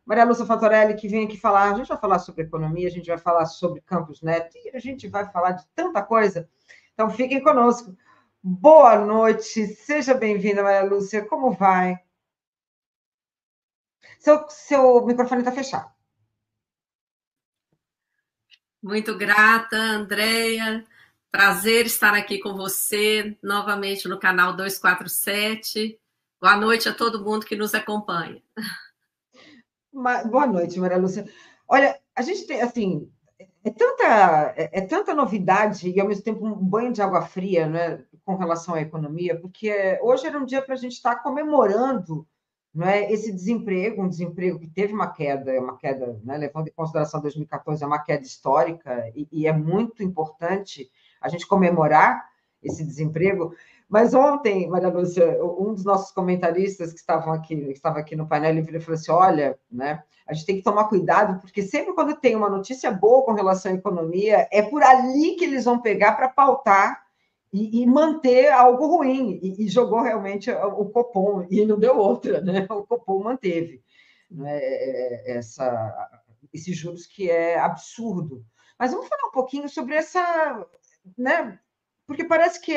Maria Lúcia Fatorelli, que vem aqui falar. A gente vai falar sobre economia, a gente vai falar sobre Campos Neto e a gente vai falar de tanta coisa. Então, fiquem conosco. Boa noite, seja bem-vinda, Maria Lúcia. Como vai? Seu microfone está fechado. Muito grata, Andréia. Prazer estar aqui com você novamente no canal 247. Boa noite a todo mundo que nos acompanha. Boa noite, Maria Lúcia. Olha, a gente tem, assim, é tanta novidade e, ao mesmo tempo, um banho de água fria, né, com relação à economia, porque hoje era um dia para a gente estar comemorando, não é, esse desemprego, um desemprego que teve uma queda, né, levando em consideração 2014, é uma queda histórica, e é muito importante a gente comemorar esse desemprego. Mas ontem, Maria Lúcia, um dos nossos comentaristas que estava aqui no painel, ele falou assim: olha, né, a gente tem que tomar cuidado, porque sempre quando tem uma notícia boa com relação à economia, é por ali que eles vão pegar para pautar e manter algo ruim. E jogou realmente o Copom, e não deu outra, né? O Copom manteve, né, esses juros que é absurdo. Mas vamos falar um pouquinho sobre essa, né? Porque parece que,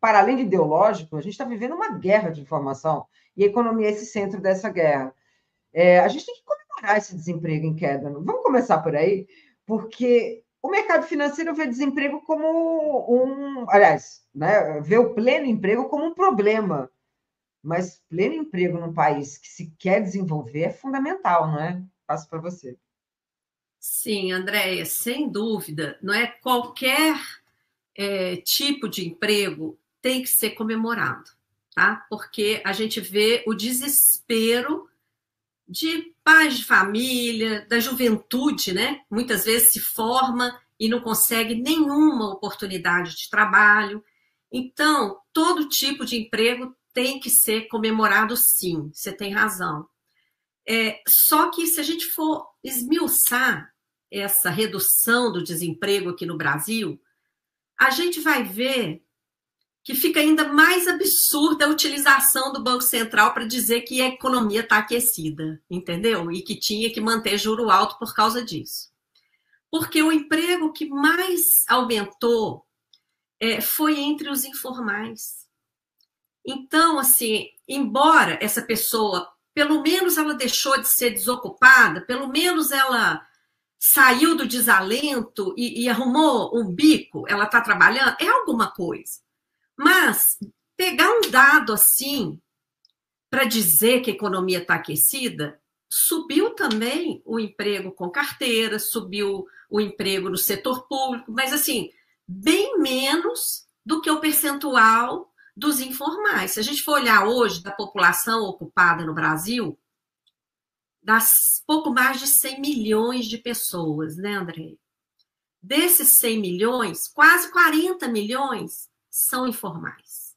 para além de ideológico, a gente está vivendo uma guerra de informação, e a economia é esse centro dessa guerra. A gente tem que comemorar esse desemprego em queda. Vamos começar por aí, porque o mercado financeiro vê desemprego como aliás, né, vê o pleno emprego como um problema. Mas pleno emprego num país que se quer desenvolver é fundamental, não é? Passo para você. Sim, Andréia, sem dúvida, não é qualquer tipo de emprego tem que ser comemorado, tá? Porque a gente vê o desespero de pais de família, da juventude, né? Muitas vezes se forma e não consegue nenhuma oportunidade de trabalho. Então, todo tipo de emprego tem que ser comemorado, sim. Você tem razão. Só que se a gente for esmiuçar essa redução do desemprego aqui no Brasil, a gente vai ver que fica ainda mais absurda a utilização do Banco Central para dizer que a economia está aquecida, entendeu? E que tinha que manter juro alto por causa disso. Porque o emprego que mais aumentou foi entre os informais. Então, assim, embora essa pessoa, pelo menos ela deixou de ser desocupada, pelo menos ela saiu do desalento e arrumou um bico, ela está trabalhando, é alguma coisa. Mas pegar um dado assim para dizer que a economia está aquecida, subiu também o emprego com carteira, subiu o emprego no setor público, mas assim, bem menos do que o percentual dos informais. Se a gente for olhar hoje da população ocupada no Brasil, das pouco mais de 100 milhões de pessoas, né, André? Desses 100 milhões, quase 40 milhões são informais,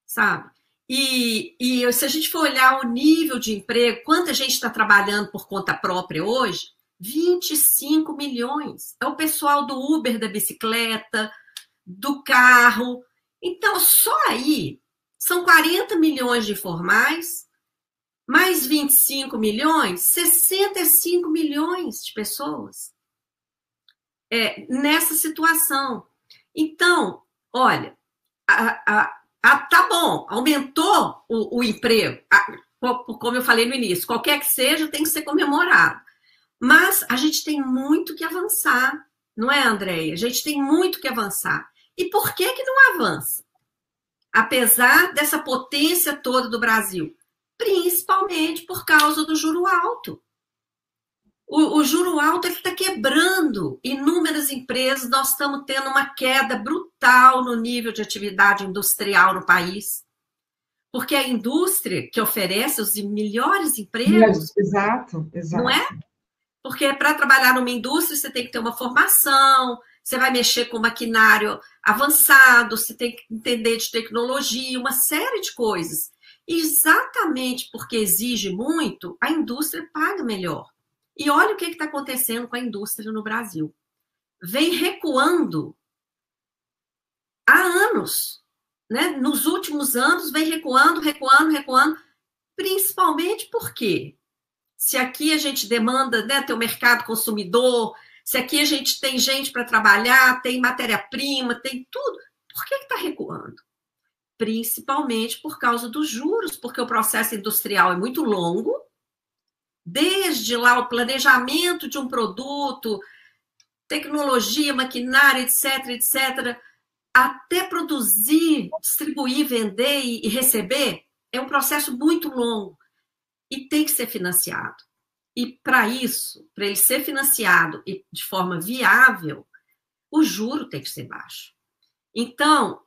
sabe? E se a gente for olhar o nível de emprego, quanta gente está trabalhando por conta própria hoje? 25 milhões. É o pessoal do Uber, da bicicleta, do carro. Então, só aí são 40 milhões de informais, mais 25 milhões, 65 milhões de pessoas nessa situação. Então, olha, tá bom, aumentou o emprego, como eu falei no início, qualquer que seja, tem que ser comemorado. Mas a gente tem muito que avançar, não é, Andréia? A gente tem muito que avançar. E por que que não avança? Apesar dessa potência toda do Brasil, principalmente por causa do juro alto. O juro alto está quebrando inúmeras empresas, nós estamos tendo uma queda brutal no nível de atividade industrial no país, porque a indústria que oferece os melhores empregos, Exato, não é? exato. Porque para trabalhar numa indústria você tem que ter uma formação, você vai mexer com maquinário avançado, você tem que entender de tecnologia, uma série de coisas. E exatamente porque exige muito, a indústria paga melhor. E olha o que está acontecendo com a indústria no Brasil. Vem recuando há anos, né? Nos últimos anos vem recuando, recuando, recuando, principalmente porque se aqui a gente demanda, né, ter o mercado consumidor, se aqui a gente tem gente para trabalhar, tem matéria-prima, tem tudo, por que está recuando? Principalmente por causa dos juros, porque o processo industrial é muito longo, desde lá o planejamento de um produto, tecnologia, maquinária, etc., etc., até produzir, distribuir, vender e receber, é um processo muito longo e tem que ser financiado. E para isso, para ele ser financiado e de forma viável, o juro tem que ser baixo. Então,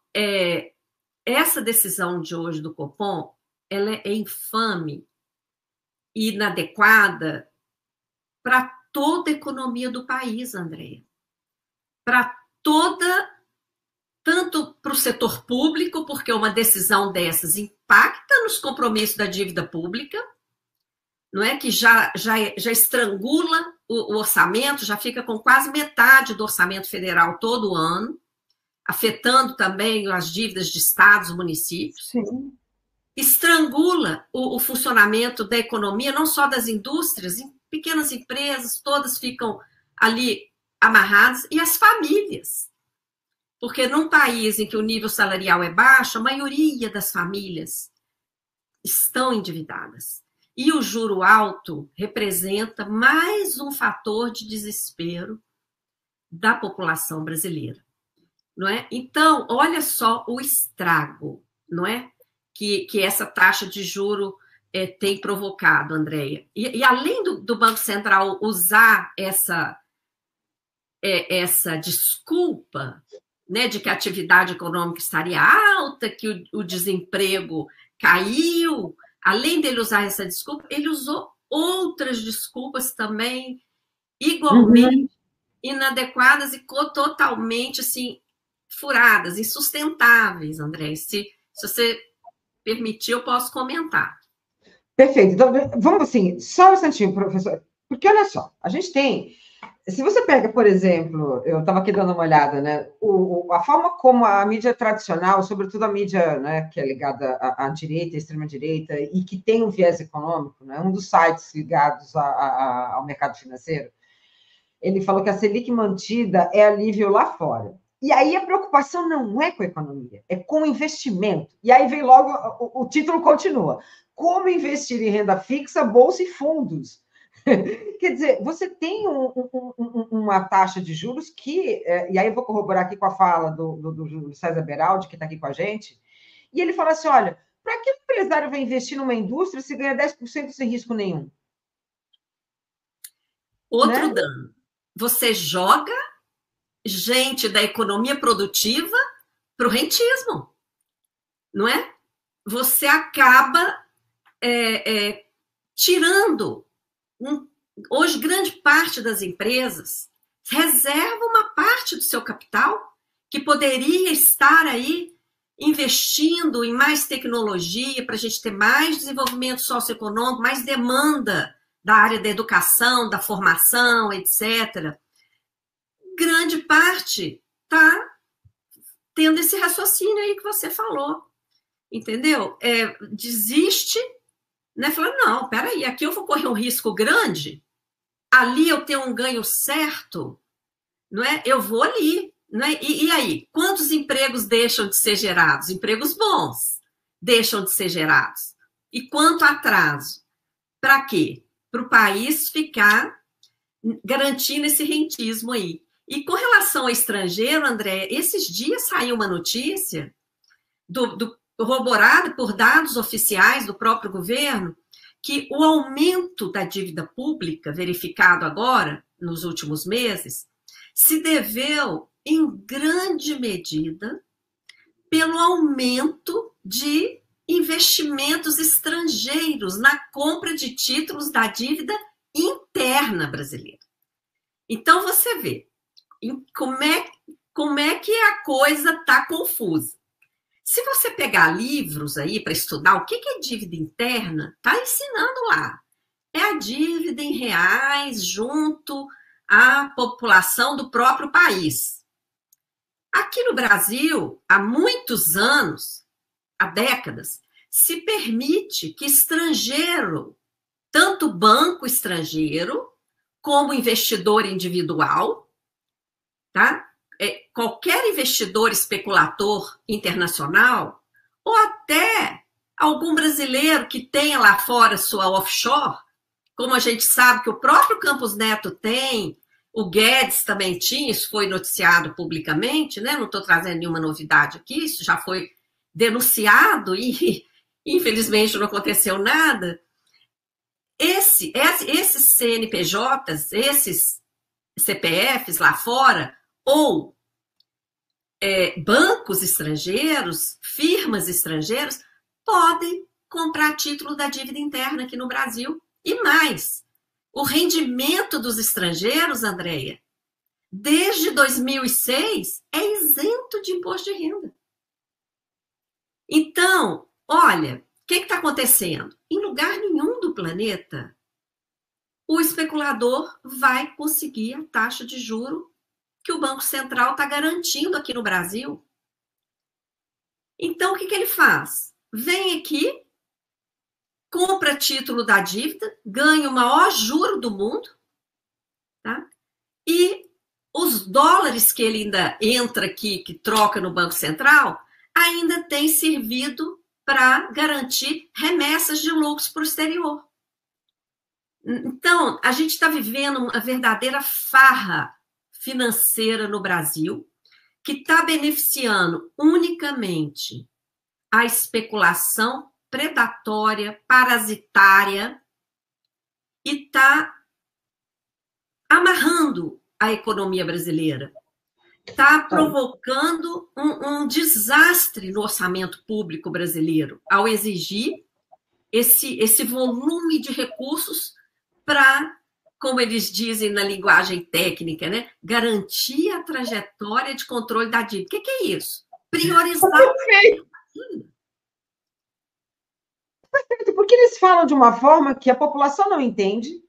essa decisão de hoje do Copom, ela é infame e inadequada para toda a economia do país, Andréia. Para tanto para o setor público, porque uma decisão dessas impacta nos compromissos da dívida pública, não é, que já estrangula o orçamento, já fica com quase metade do orçamento federal todo ano, afetando também as dívidas de estados e municípios. Sim. Estrangula o funcionamento da economia, não só das indústrias, pequenas empresas, todas ficam ali amarradas, e as famílias. Porque num país em que o nível salarial é baixo, a maioria das famílias estão endividadas. E o juro alto representa mais um fator de desespero da população brasileira, não é? Então, olha só o estrago, não é? Que essa taxa de juro tem provocado, Andréia. E além do Banco Central usar essa desculpa, né, de que a atividade econômica estaria alta, que o desemprego caiu, além dele usar essa desculpa, ele usou outras desculpas também igualmente inadequadas e totalmente assim furadas, insustentáveis, André. Se você permitir, eu posso comentar. Perfeito. Então, vamos assim, só um instantinho, professor. Porque olha só, a gente tem. Se você pega, por exemplo, eu estava aqui dando uma olhada, né? A forma como a mídia tradicional, sobretudo a mídia, né, que é ligada à direita, à extrema-direita, e que tem um viés econômico, né? Um dos sites ligados ao mercado financeiro, ele falou que a Selic mantida é alívio lá fora. E aí a preocupação não é com a economia, é com o investimento. E aí vem logo, o título continua. Como investir em renda fixa, bolsa e fundos. Quer dizer, você tem uma taxa de juros que, e aí eu vou corroborar aqui com a fala do César Beraldi, que está aqui com a gente, e ele fala assim, olha, para que o empresário vai investir numa indústria se ganha 10% sem risco nenhum? Outro dano. Você joga gente da economia produtiva para o rentismo, não é? Você acaba tirando. Hoje, grande parte das empresas reserva uma parte do seu capital que poderia estar aí investindo em mais tecnologia para a gente ter mais desenvolvimento socioeconômico, mais demanda da área da educação, da formação, etc. Grande parte está tendo esse raciocínio aí que você falou, entendeu? Desiste, né? Falando, não, peraí, aqui eu vou correr um risco grande, ali eu tenho um ganho certo, não é? Eu vou ali, não é? E aí, quantos empregos deixam de ser gerados? Empregos bons deixam de ser gerados. E quanto atraso? Para quê? Para o país ficar garantindo esse rentismo aí. E com relação ao estrangeiro, André, esses dias saiu uma notícia corroborada por dados oficiais do próprio governo, que o aumento da dívida pública, verificado agora, nos últimos meses, se deveu, em grande medida, pelo aumento de investimentos estrangeiros na compra de títulos da dívida interna brasileira. Então, você vê como é que a coisa está confusa. Se você pegar livros aí para estudar o que é dívida interna, está ensinando lá. É a dívida em reais junto à população do próprio país. Aqui no Brasil, há muitos anos, há décadas, se permite que estrangeiro tanto banco estrangeiro como investidor individual, tá? Qualquer investidor especulador internacional, ou até algum brasileiro que tenha lá fora sua offshore, como a gente sabe que o próprio Campos Neto tem, o Guedes também tinha, isso foi noticiado publicamente, né? Não estou trazendo nenhuma novidade aqui, isso já foi denunciado e, infelizmente, não aconteceu nada. Esses CNPJs, esses CPFs lá fora, ou bancos estrangeiros, firmas estrangeiras, podem comprar título da dívida interna aqui no Brasil. E mais, o rendimento dos estrangeiros, Andréia, desde 2006, é isento de imposto de renda. Então, olha, o que está acontecendo? Em lugar nenhum do planeta, o especulador vai conseguir a taxa de juro que o Banco Central está garantindo aqui no Brasil. Então, o que ele faz? Vem aqui, compra título da dívida, ganha o maior juro do mundo, tá? E os dólares que ele ainda entra aqui, que troca no Banco Central, ainda tem servido para garantir remessas de lucros para o exterior. Então, a gente está vivendo uma verdadeira farra financeira no Brasil, que está beneficiando unicamente a especulação predatória, parasitária, e está amarrando a economia brasileira. Está provocando um desastre no orçamento público brasileiro ao exigir esse volume de recursos para, como eles dizem na linguagem técnica, né, garantir a trajetória de controle da dívida. O que é isso? Priorizar. Porque eles falam de uma forma que a população não entende.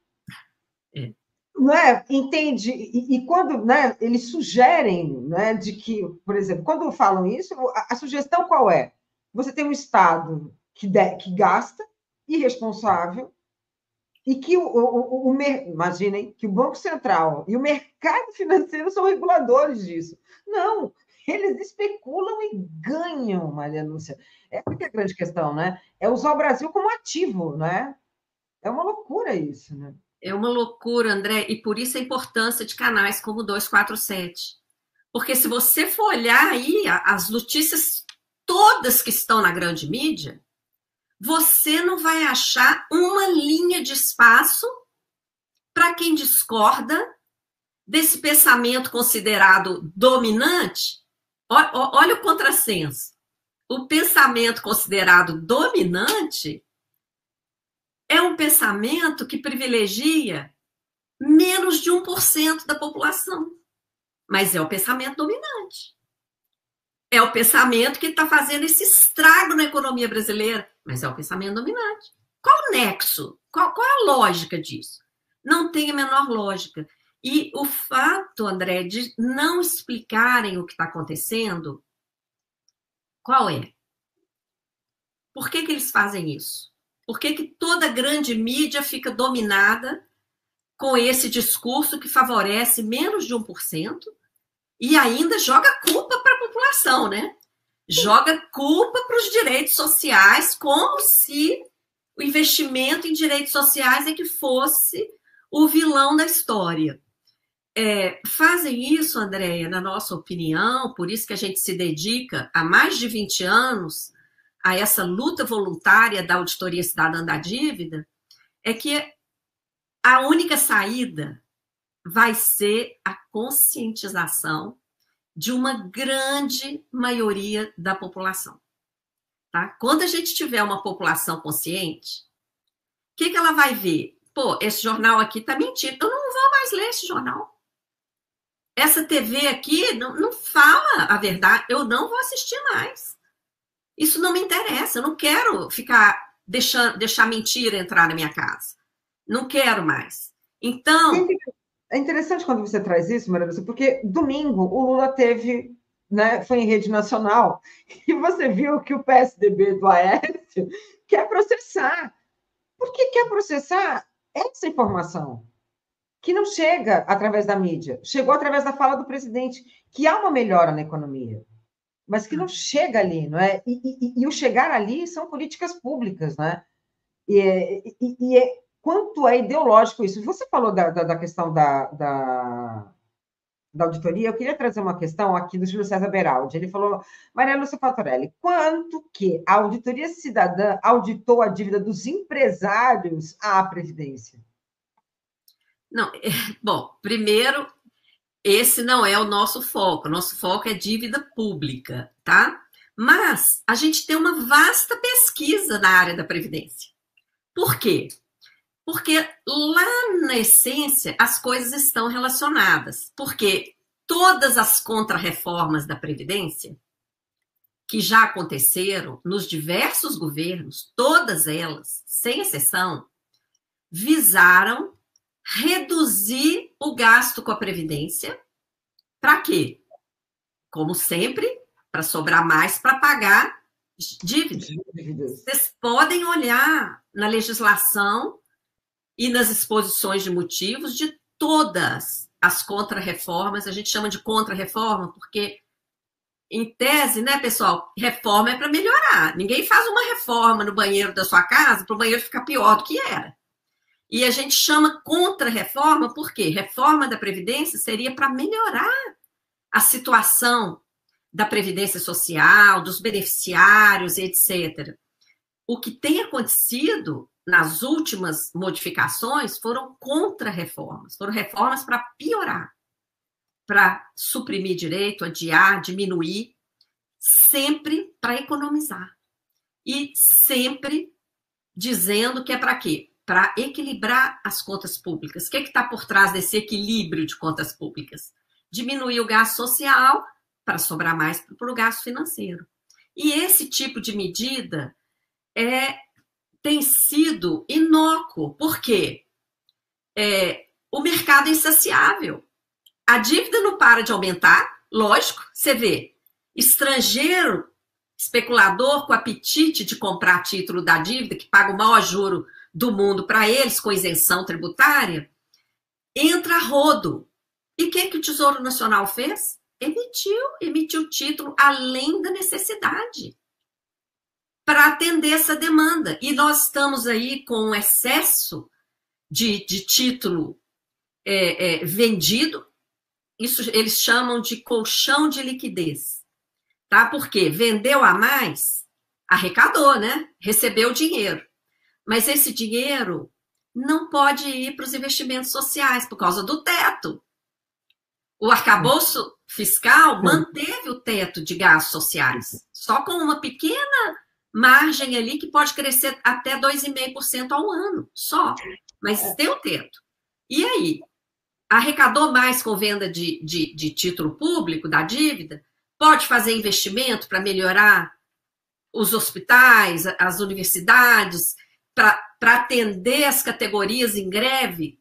Não é? Entende, e quando, né, eles sugerem, né, de que, por exemplo, quando falam isso, a sugestão qual é? Você tem um Estado que gasta, irresponsável, e que imaginem que o Banco Central e o mercado financeiro são reguladores disso. Não, eles especulam e ganham, Maria Lúcia. Essa que é a grande questão, né? É usar o Brasil como ativo, né? É uma loucura isso, né? É uma loucura, André, e por isso a importância de canais como o 247. Porque se você for olhar aí as notícias todas que estão na grande mídia, você não vai achar uma linha de espaço para quem discorda desse pensamento considerado dominante. Olha o contrassenso. O pensamento considerado dominante é um pensamento que privilegia menos de 1% da população. Mas é o pensamento dominante. É o pensamento que está fazendo esse estrago na economia brasileira. Mas é o pensamento dominante. Qual o nexo? Qual a lógica disso? Não tem a menor lógica. E o fato, André, de não explicarem o que está acontecendo, qual é? Por que eles fazem isso? Por que toda grande mídia fica dominada com esse discurso que favorece menos de 1% e ainda joga culpa para a população, né? Joga culpa para os direitos sociais, como se o investimento em direitos sociais é que fosse o vilão da história. Fazem isso, Andréia, na nossa opinião, por isso que a gente se dedica há mais de 20 anos a essa luta voluntária da Auditoria Cidadã da Dívida, é que a única saída vai ser a conscientização de uma grande maioria da população. Tá? Quando a gente tiver uma população consciente, o que ela vai ver? Pô, esse jornal aqui está mentindo, eu não vou mais ler esse jornal. Essa TV aqui não fala a verdade, eu não vou assistir mais. Isso não me interessa, eu não quero deixar mentira entrar na minha casa. Não quero mais. Então... É interessante quando você traz isso, Maria Lúcia, porque domingo o Lula teve, né, foi em rede nacional, e você viu que o PSDB do Aécio quer processar. porque quer processar essa informação, que não chega através da mídia, chegou através da fala do presidente, que há uma melhora na economia, mas que não chega ali, não é? E o chegar ali são políticas públicas, né? Quanto é ideológico isso? Você falou da questão da auditoria, eu queria trazer uma questão aqui do Júlio César Beraldi. Ele falou, Maria Lúcia Fatorelli, quanto que a auditoria cidadã auditou a dívida dos empresários à Previdência? Não, bom, primeiro, esse não é o nosso foco. Nosso foco é dívida pública, tá? Mas a gente tem uma vasta pesquisa na área da Previdência. Por quê? Porque lá na essência as coisas estão relacionadas. Porque todas as contrarreformas da Previdência que já aconteceram nos diversos governos, todas elas, sem exceção, visaram reduzir o gasto com a Previdência. Para quê? Como sempre, para sobrar mais para pagar dívidas. Vocês podem olhar na legislação e nas exposições de motivos de todas as contrarreformas. A gente chama de contrarreforma porque, em tese, né, pessoal, reforma é para melhorar. Ninguém faz uma reforma no banheiro da sua casa para o banheiro ficar pior do que era. E a gente chama contra-reforma porque reforma da Previdência seria para melhorar a situação da Previdência Social, dos beneficiários, etc. O que tem acontecido nas últimas modificações foram contra-reformas, foram reformas para piorar, para suprimir direito, adiar, diminuir, sempre para economizar. E sempre dizendo que é para quê? Para equilibrar as contas públicas. O que está por trás desse equilíbrio de contas públicas? Diminuir o gasto social para sobrar mais para o gasto financeiro. E esse tipo de medida tem sido inócuo, porque o mercado é insaciável. A dívida não para de aumentar, lógico, você vê, estrangeiro, especulador com apetite de comprar título da dívida, que paga o maior juro do mundo para eles, com isenção tributária, entra a rodo. E o que o Tesouro Nacional fez? Emitiu título além da necessidade para atender essa demanda. E nós estamos aí com um excesso de título vendido. Isso eles chamam de colchão de liquidez. Tá? Porque vendeu a mais, arrecadou, né? Recebeu dinheiro. Mas esse dinheiro não pode ir para os investimentos sociais por causa do teto. O arcabouço fiscal manteve o teto de gastos sociais, só com uma pequena margem ali que pode crescer até 2,5% ao ano, só. Mas tem o teto. E aí? Arrecadou mais com venda de título público, da dívida? Pode fazer investimento para melhorar os hospitais, as universidades, para atender as categorias em greve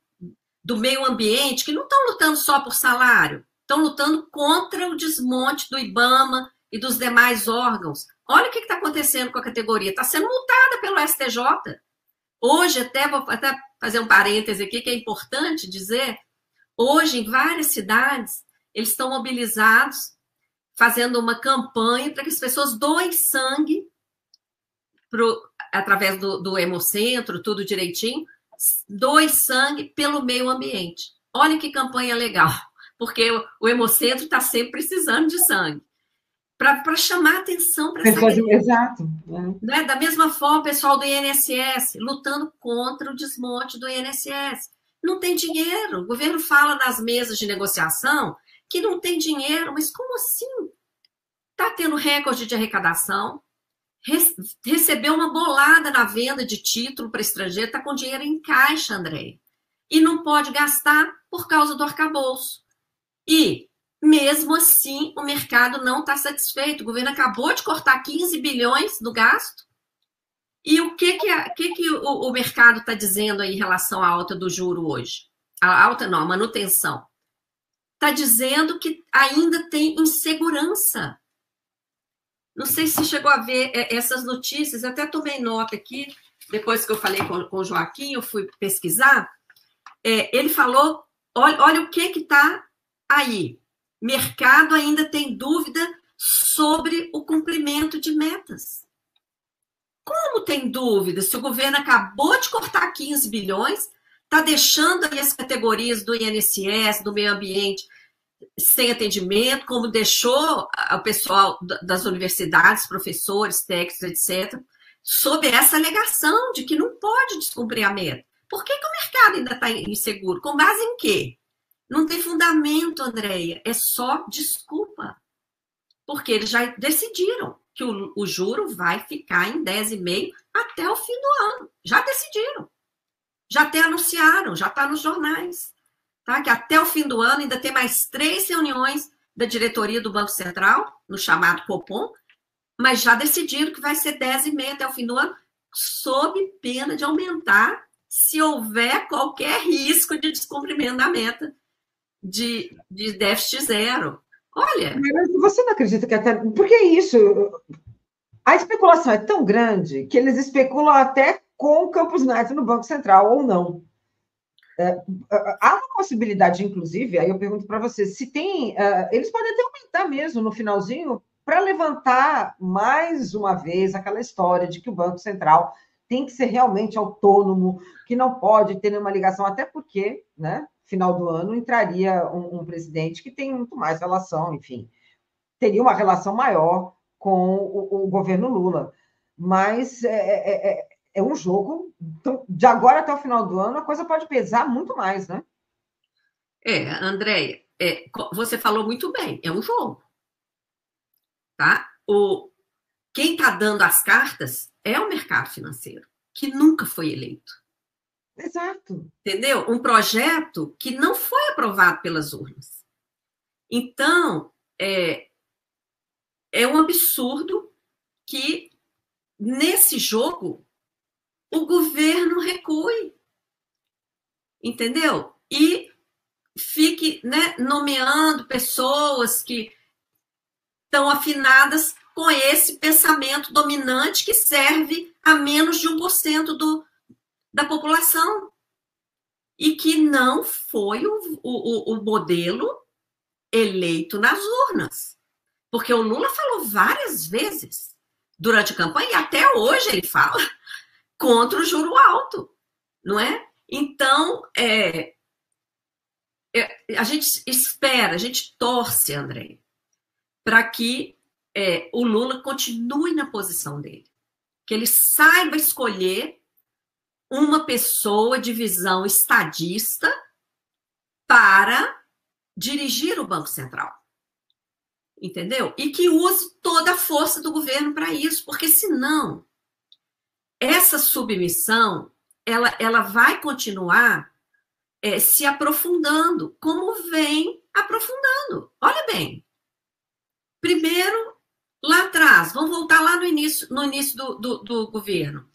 do meio ambiente, que não estão lutando só por salário, estão lutando contra o desmonte do IBAMA e dos demais órgãos. Olha o que está acontecendo com a categoria. Está sendo multada pelo STJ. Hoje, vou fazer um parêntese aqui, que é importante dizer, hoje, em várias cidades, eles estão mobilizados, fazendo uma campanha para que as pessoas doem sangue através do Hemocentro, tudo direitinho, doe sangue pelo meio ambiente. Olha que campanha legal, porque o Hemocentro está sempre precisando de sangue. Para chamar atenção para essa questão. Exato. Né? Da mesma forma, o pessoal do INSS, lutando contra o desmonte do INSS. Não tem dinheiro. O governo fala nas mesas de negociação que não tem dinheiro, mas como assim? Está tendo recorde de arrecadação, recebeu uma bolada na venda de título para estrangeiro, está com dinheiro em caixa, André, e não pode gastar por causa do arcabouço. E, mesmo assim, o mercado não está satisfeito. O governo acabou de cortar 15 bilhões do gasto. E o que o mercado está dizendo aí em relação à alta do juro hoje? A alta não, a manutenção. Está dizendo que ainda tem insegurança. Não sei se chegou a ver essas notícias, eu até tomei nota aqui, depois que eu falei com o Joaquim, eu fui pesquisar, ele falou, olha o que está aí. Mercado ainda tem dúvida sobre o cumprimento de metas. Como tem dúvida? Se o governo acabou de cortar 15 bilhões, está deixando aí as categorias do INSS, do meio ambiente, sem atendimento, como deixou o pessoal das universidades, professores, técnicos, etc., sob essa alegação de que não pode descumprir a meta. Por que o mercado ainda está inseguro? Com base em quê? Não tem fundamento, Andréia, é só desculpa. Porque eles já decidiram que o juro vai ficar em 10,5% até o fim do ano. Já decidiram. Já até anunciaram, já está nos jornais. Tá? Que até o fim do ano ainda tem mais 3 reuniões da diretoria do Banco Central, no chamado Copom, mas já decidiram que vai ser 10,5% até o fim do ano, sob pena de aumentar se houver qualquer risco de descumprimento da meta de déficit zero. Olha... Mas você não acredita que até... Porque é isso, a especulação é tão grande que eles especulam até com o Campos Neto no Banco Central, ou não. Há uma possibilidade, inclusive, aí eu pergunto para você, se tem... eles podem até aumentar mesmo no finalzinho para levantar mais uma vez aquela história de que o Banco Central tem que ser realmente autônomo, que não pode ter nenhuma ligação, até porque, né, final do ano, entraria um presidente que tem muito mais relação, enfim, teria uma relação maior com o governo Lula. Mas é um jogo, então, de agora até o final do ano, a coisa pode pesar muito mais, né? Andréia, você falou muito bem, é um jogo. Tá? Quem está dando as cartas é o mercado financeiro, que nunca foi eleito. Exato. Entendeu? Um projeto que não foi aprovado pelas urnas. Então, é um absurdo que, nesse jogo, o governo recue. Entendeu? E fique, né, nomeando pessoas que estão afinadas com esse pensamento dominante que serve a menos de 1% da população. E que não foi o modelo eleito nas urnas. Porque o Lula falou várias vezes durante a campanha, e até hoje ele fala, contra o juro alto, não é? Então, a gente espera, a gente torce, André, para que o Lula continue na posição dele, que ele saiba escolher uma pessoa de visão estadista para dirigir o Banco Central. Entendeu? E que use toda a força do governo para isso, porque senão essa submissão ela vai continuar se aprofundando, como vem aprofundando. Olha bem, primeiro, lá atrás, vamos voltar lá no início do governo.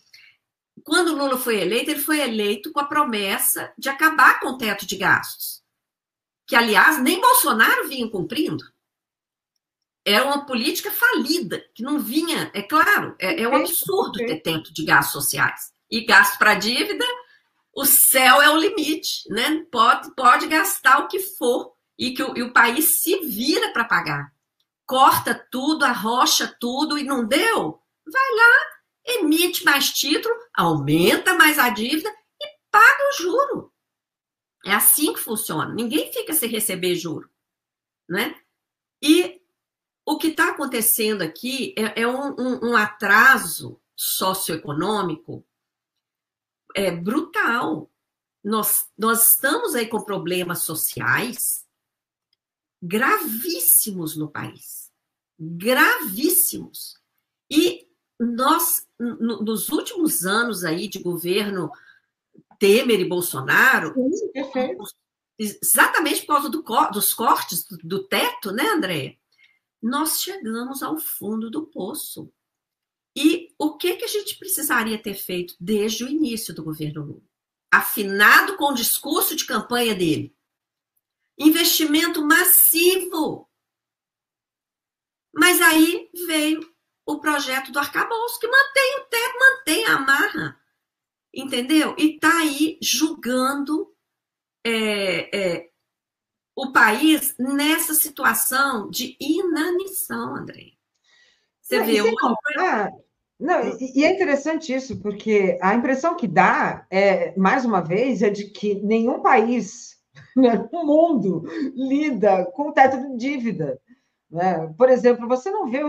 Quando o Lula foi eleito, ele foi eleito com a promessa de acabar com o teto de gastos, que, aliás, nem Bolsonaro vinha cumprindo. Era uma política falida, que não vinha, é claro, é um absurdo ter teto de gastos sociais. E gasto para dívida, o céu é o limite, né? Pode gastar o que for e o país se vira para pagar. Corta tudo, arrocha tudo e não deu? Vai lá, emite mais título, aumenta mais a dívida e paga o juro. É assim que funciona. Ninguém fica sem receber juro, né? E o que está acontecendo aqui é um atraso socioeconômico brutal. Nós estamos aí com problemas sociais gravíssimos no país. Gravíssimos. E nós, nos últimos anos aí de governo Temer e Bolsonaro, exatamente por causa dos cortes do teto, né, Andréia? Nós chegamos ao fundo do poço. E o que a gente precisaria ter feito desde o início do governo Lula? Afinado com o discurso de campanha dele. Investimento massivo. Mas aí veio o projeto do arcabouço, que mantém o teto, mantém a amarra. entendeu? E está aí julgando o país nessa situação de inanição, André. Você Não, vê hoje. Não, e é interessante isso, porque a impressão que dá, mais uma vez, é de que nenhum país, né, no mundo lida com o teto de dívida. Né? Por exemplo, você não vê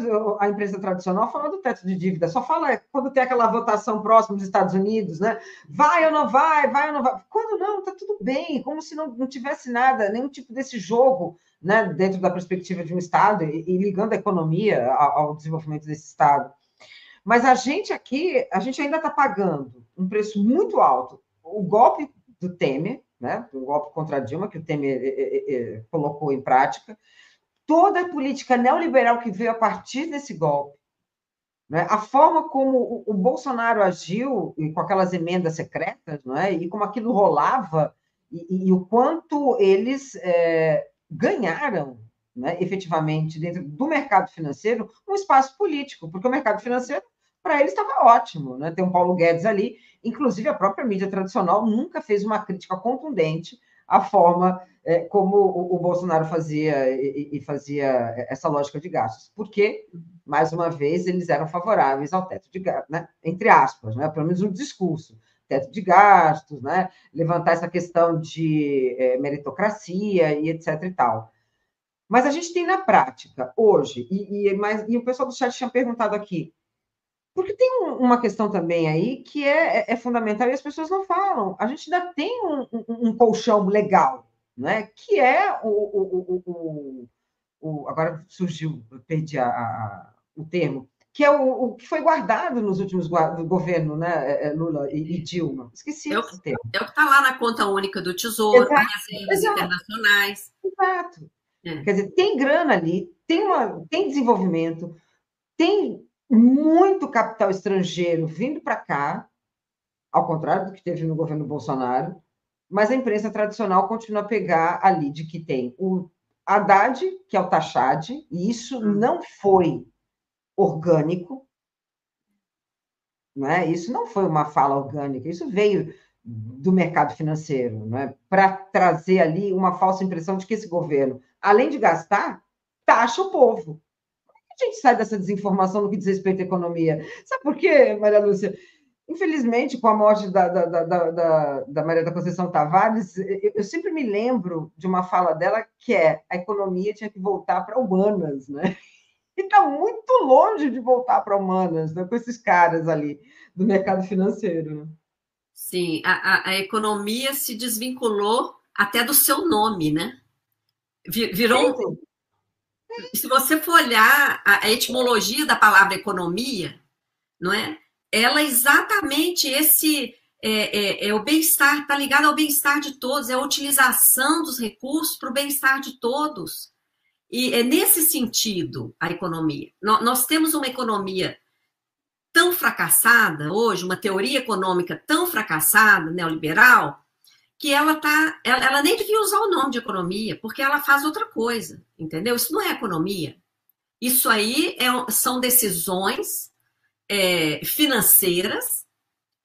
a imprensa tradicional falando do teto de dívida, só fala quando tem aquela votação próxima dos Estados Unidos, né? Vai ou não vai, vai ou não vai. Quando não, está tudo bem, como se não tivesse nada, nenhum tipo desse jogo, né, dentro da perspectiva de um Estado e ligando a economia ao desenvolvimento desse Estado. Mas a gente aqui, a gente ainda está pagando um preço muito alto. O golpe do Temer, né, o golpe contra a Dilma, que o Temer colocou em prática, toda a política neoliberal que veio a partir desse golpe, né, a forma como o Bolsonaro agiu, e com aquelas emendas secretas, não é, e como aquilo rolava, e o quanto eles ganharam, né, efetivamente, dentro do mercado financeiro, um espaço político, porque o mercado financeiro, para eles, estava ótimo. Né? Tem um Paulo Guedes ali, inclusive a própria mídia tradicional nunca fez uma crítica contundente à forma como o Bolsonaro fazia e fazia essa lógica de gastos. Porque, mais uma vez, eles eram favoráveis ao teto de gastos, né? Entre aspas, né? Pelo menos no discurso. Teto de gastos, né? Levantar essa questão de meritocracia e etc. e tal. Mas a gente tem na prática, hoje, e o pessoal do chat tinha perguntado aqui, porque tem uma questão também aí que é fundamental e as pessoas não falam. A gente ainda tem um colchão legal, né? Que é agora surgiu, perdi o termo, que é o que foi guardado nos últimos governos, né? Lula e Dilma. Esqueci esse termo. É o que está lá na conta única do Tesouro, as reservas internacionais. Exato. Quer dizer, tem grana ali, tem desenvolvimento, tem muito capital estrangeiro vindo para cá, ao contrário do que teve no governo Bolsonaro, mas a imprensa tradicional continua a pegar ali de que tem o Haddad, que é o Tachad, e isso não foi orgânico, né? Isso não foi uma fala orgânica, isso veio do mercado financeiro, né? Para trazer ali uma falsa impressão de que esse governo, além de gastar, taxa o povo. A gente sai dessa desinformação no que diz respeito à economia. Sabe por quê, Maria Lúcia? Infelizmente, com a morte da Maria da Conceição Tavares, eu sempre me lembro de uma fala dela que a economia tinha que voltar para humanas, né? E está muito longe de voltar para humanas, né? Com esses caras ali do mercado financeiro. Né? Sim, a economia se desvinculou até do seu nome, né? Virou. Se você for olhar a etimologia da palavra economia, não é? Ela é exatamente esse o bem-estar, está ligado ao bem-estar de todos, é a utilização dos recursos para o bem-estar de todos. E é nesse sentido a economia. Nós temos uma economia tão fracassada hoje, uma teoria econômica tão fracassada, neoliberal, que ela nem devia usar o nome de economia, porque ela faz outra coisa, entendeu? Isso não é economia. Isso aí são decisões financeiras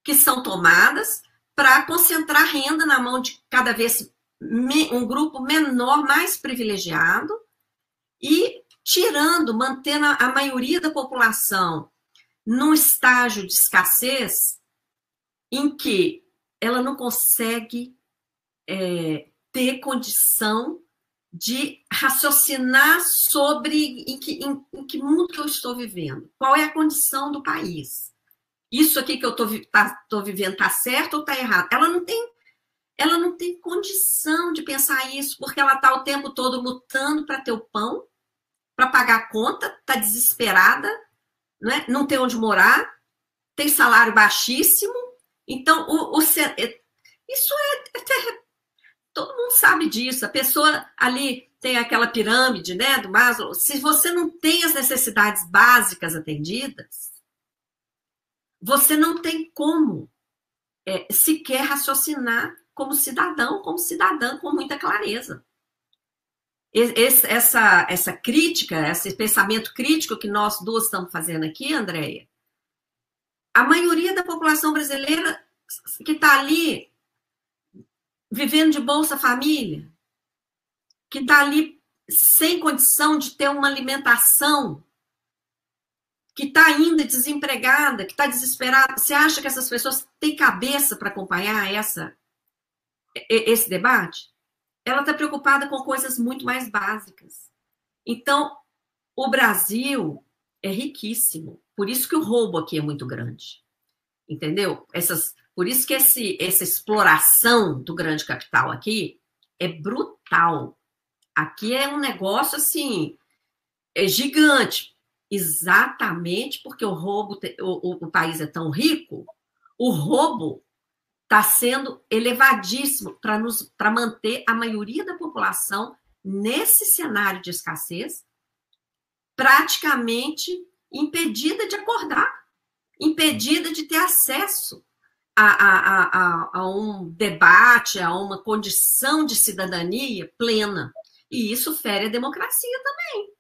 que são tomadas para concentrar renda na mão de cada vez um grupo menor, mais privilegiado, e mantendo a maioria da população num estágio de escassez em que ela não consegue ter condição de raciocinar sobre em que mundo que eu estou vivendo, qual é a condição do país. Isso aqui que eu estou vivendo está certo ou está errado? Ela não tem condição de pensar isso, porque ela está o tempo todo lutando para ter o pão, para pagar a conta, está desesperada, não tem onde morar, tem salário baixíssimo. Então, isso todo mundo sabe disso. A pessoa ali tem aquela pirâmide, né, do Maslow. Se você não tem as necessidades básicas atendidas, você não tem como sequer raciocinar como cidadão, como cidadã, com muita clareza. Essa crítica, esse pensamento crítico que nós duas estamos fazendo aqui, Andréia, a maioria da população brasileira que está ali vivendo de Bolsa Família, que está ali sem condição de ter uma alimentação, que está ainda desempregada, que está desesperada. Você acha que essas pessoas têm cabeça para acompanhar esse debate? Ela está preocupada com coisas muito mais básicas. Então, o Brasil é riquíssimo. Por isso que o roubo aqui é muito grande. Entendeu? Por isso que essa exploração do grande capital aqui é brutal. Aqui é um negócio assim, é gigante. Exatamente porque o país é tão rico, o roubo está sendo elevadíssimo para manter a maioria da população nesse cenário de escassez, praticamente impedida de acordar, impedida de ter acesso a um debate, a uma condição de cidadania plena. E isso fere a democracia também,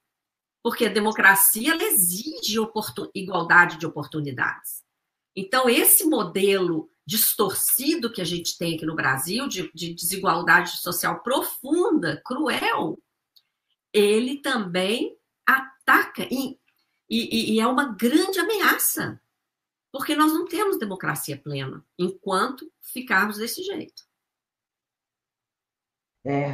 porque a democracia ela exige igualdade de oportunidades. Então, esse modelo distorcido que a gente tem aqui no Brasil, de desigualdade social profunda, cruel, ele também ataca e é uma grande ameaça, porque nós não temos democracia plena enquanto ficarmos desse jeito.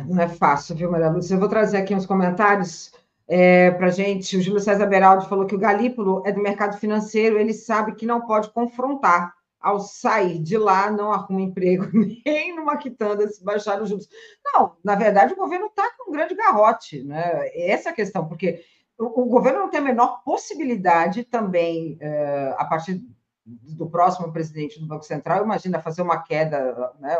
Não é fácil, viu, Maria Lúcia? Eu vou trazer aqui uns comentários para a gente. O Júlio César Beraldi falou que o Galípolo é do mercado financeiro, ele sabe que não pode confrontar. Ao sair de lá, não arruma emprego nem numa quitanda se baixar os juros. Não, na verdade, o governo está com um grande garrote, né? Essa é a questão, porque o governo não tem a menor possibilidade também, a partir do próximo presidente do Banco Central, imagina fazer uma queda, né,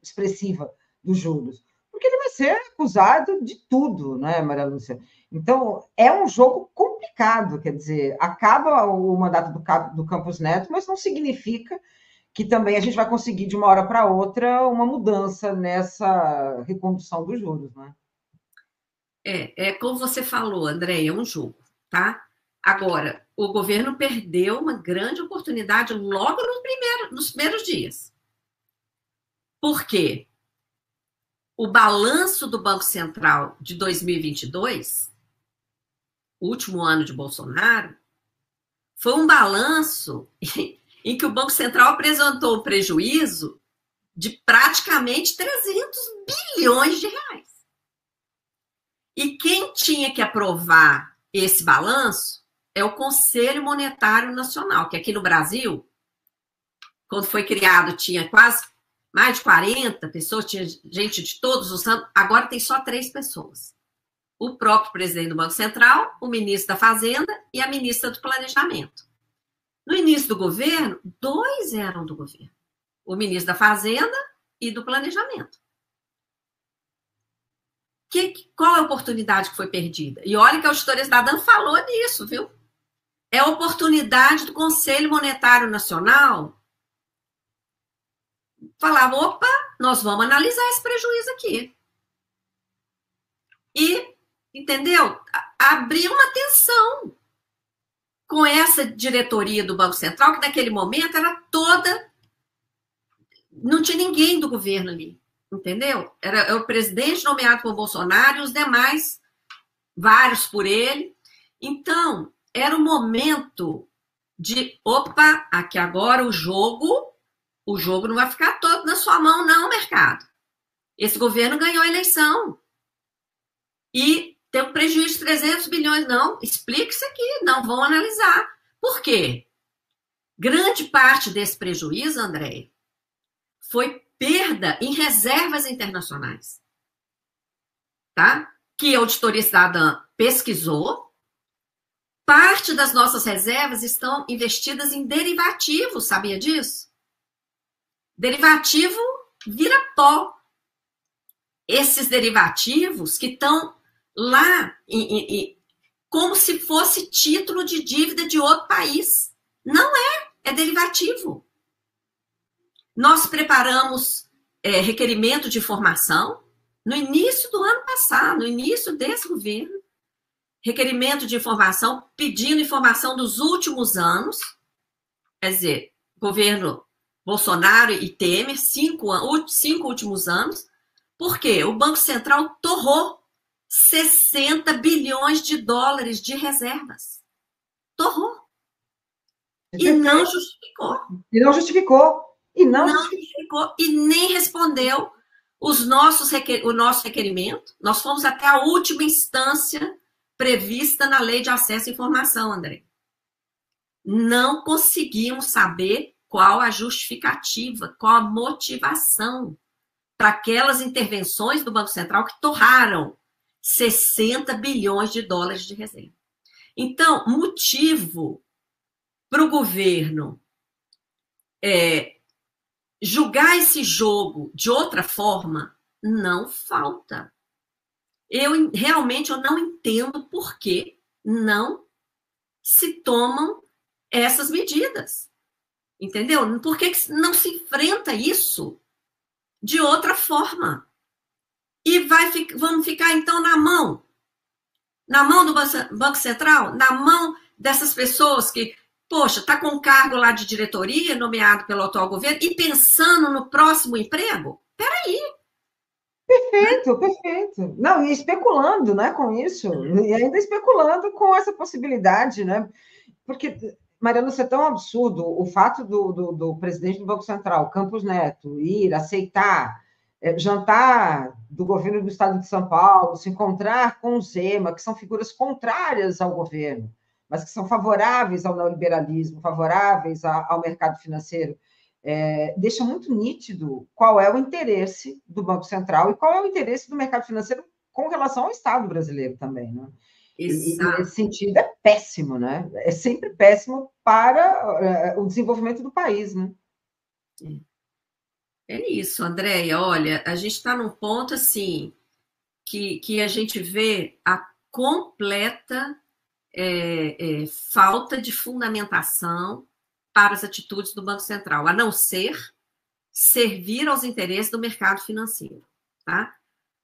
expressiva dos juros, porque ele vai ser acusado de tudo, né, Maria Lúcia? Então, é um jogo complicado, quer dizer, acaba o mandato do Campos Neto, mas não significa que também a gente vai conseguir, de uma hora para outra, uma mudança nessa recondução dos juros, né? Como você falou, André, é um jogo, tá? Agora, o governo perdeu uma grande oportunidade logo nos primeiros dias. Por quê? O balanço do Banco Central de 2022, último ano de Bolsonaro, foi um balanço em que o Banco Central apresentou um prejuízo de praticamente 300 bilhões de reais. E quem tinha que aprovar esse balanço é o Conselho Monetário Nacional, que aqui no Brasil, quando foi criado, tinha quase mais de 40 pessoas, tinha gente de todos os anos, agora tem só 3 pessoas. O próprio presidente do Banco Central, o ministro da Fazenda e a ministra do Planejamento. No início do governo, 2 eram do governo. O ministro da Fazenda e do Planejamento. Qual é a oportunidade que foi perdida? E olha que a Auditoria Cidadã falou nisso, viu? É a oportunidade do Conselho Monetário Nacional falar, opa, nós vamos analisar esse prejuízo aqui. E, entendeu? Abrir uma tensão com essa diretoria do Banco Central, que naquele momento era toda... Não tinha ninguém do governo ali, entendeu? Era o presidente nomeado por Bolsonaro e os demais, vários por ele. Então, era o momento de, opa, aqui agora o jogo não vai ficar todo na sua mão, não, mercado. Esse governo ganhou a eleição. E tem um prejuízo de 300 bilhões. Não, explica isso aqui, não vão analisar. Por quê? Grande parte desse prejuízo, André, foi perda em reservas internacionais. Tá? Que a Auditoria Cidadã pesquisou. Parte das nossas reservas estão investidas em derivativos, sabia disso? Derivativo vira pó. Esses derivativos que estão lá como se fosse título de dívida de outro país. Não é derivativo. Nós preparamos requerimento de informação no início do ano passado, no início desse governo. Requerimento de informação, pedindo informação dos últimos anos. Quer dizer, o governo Bolsonaro e Temer, 5 últimos anos, porque o Banco Central torrou 60 bilhões de dólares de reservas. Torrou. E não justificou. E não justificou. Não justificou e nem respondeu o nosso requerimento. Nós fomos até a última instância prevista na Lei de Acesso à Informação, André. Não conseguimos saber qual a justificativa, qual a motivação para aquelas intervenções do Banco Central que torraram 60 bilhões de dólares de reserva. Então, motivo para o governo julgar esse jogo de outra forma não falta. Realmente eu não entendo por que não se tomam essas medidas. Entendeu? Por que não se enfrenta isso de outra forma? E vamos ficar, então, na mão do Banco Central, na mão dessas pessoas que, poxa, está com um cargo lá de diretoria, nomeado pelo atual governo, e pensando no próximo emprego? Peraí. Perfeito, perfeito. Não, e especulando, né, com isso, e ainda especulando com essa possibilidade, né? Porque, Mariana, isso é tão absurdo, o fato do presidente do Banco Central, Campos Neto, ir aceitar jantar do governo do estado de São Paulo, se encontrar com o Zema, que são figuras contrárias ao governo, mas que são favoráveis ao neoliberalismo, favoráveis ao mercado financeiro, deixa muito nítido qual é o interesse do Banco Central e qual é o interesse do mercado financeiro com relação ao Estado brasileiro também, né? E nesse sentido é péssimo, né? É sempre péssimo para o desenvolvimento do país, né? É isso, Andréia. Olha, a gente está num ponto assim que a gente vê a completa falta de fundamentação para as atitudes do Banco Central, a não ser servir aos interesses do mercado financeiro, tá?